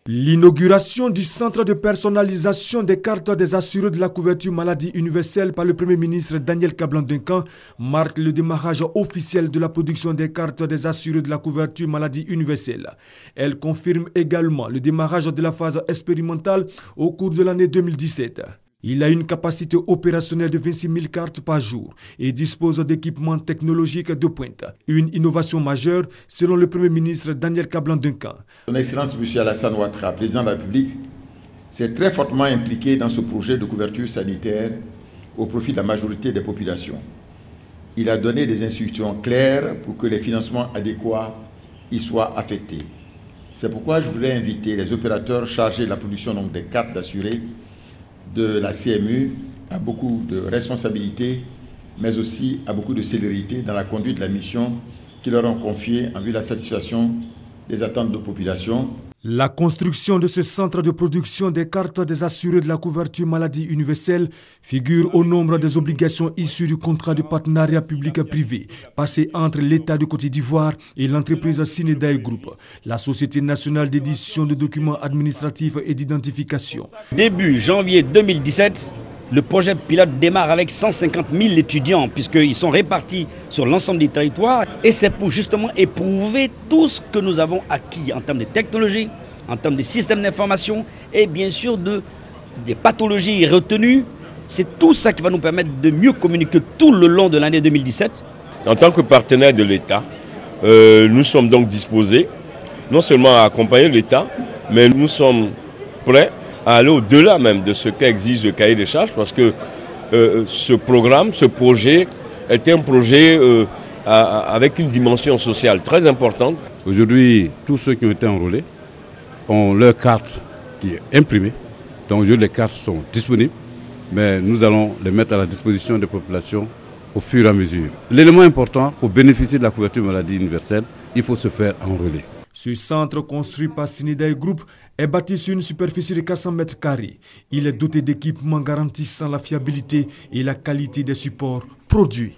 L'inauguration du centre de personnalisation des cartes des assurés de la couverture maladie universelle par le Premier ministre Daniel Kablan-Duncan marque le démarrage officiel de la production des cartes des assurés de la couverture maladie universelle. Elle confirme également le démarrage de la phase expérimentale au cours de l'année 2017. Il a une capacité opérationnelle de 26 000 cartes par jour et dispose d'équipements technologiques de pointe. Une innovation majeure selon le Premier ministre Daniel Kablan-Duncan. Son Excellence M. Alassane Ouattara, président de la République, s'est très fortement impliqué dans ce projet de couverture sanitaire au profit de la majorité des populations. Il a donné des instructions claires pour que les financements adéquats y soient affectés. C'est pourquoi je voulais inviter les opérateurs chargés de la production des cartes d'assurés de la CMU à beaucoup de responsabilités, mais aussi à beaucoup de célérité dans la conduite de la mission qui leur ont confiée en vue de la satisfaction des attentes de population. La construction de ce centre de production des cartes des assurés de la couverture maladie universelle figure au nombre des obligations issues du contrat de partenariat public-privé passé entre l'État de Côte d'Ivoire et l'entreprise Sinedaï Group, la Société nationale d'édition de documents administratifs et d'identification. Début janvier 2017, le projet pilote démarre avec 150 000 étudiants puisqu'ils sont répartis sur l'ensemble du territoire. Et c'est pour justement éprouver tout ce que nous avons acquis en termes de technologie, en termes de systèmes d'information et bien sûr des pathologies retenues. C'est tout ça qui va nous permettre de mieux communiquer tout le long de l'année 2017. En tant que partenaire de l'État, nous sommes donc disposés non seulement à accompagner l'État, mais nous sommes prêts à aller au-delà même de ce qu'exige le cahier des charges parce que ce programme, ce projet est un projet avec une dimension sociale très importante. Aujourd'hui, tous ceux qui ont été enrôlés ont leur carte qui est imprimée. Donc aujourd'hui, les cartes sont disponibles, mais nous allons les mettre à la disposition des populations au fur et à mesure. L'élément important, pour bénéficier de la couverture maladie universelle, il faut se faire enrôler. Ce centre construit par Sinedaï Group est bâti sur une superficie de 400 mètres carrés. Il est doté d'équipements garantissant la fiabilité et la qualité des supports produits.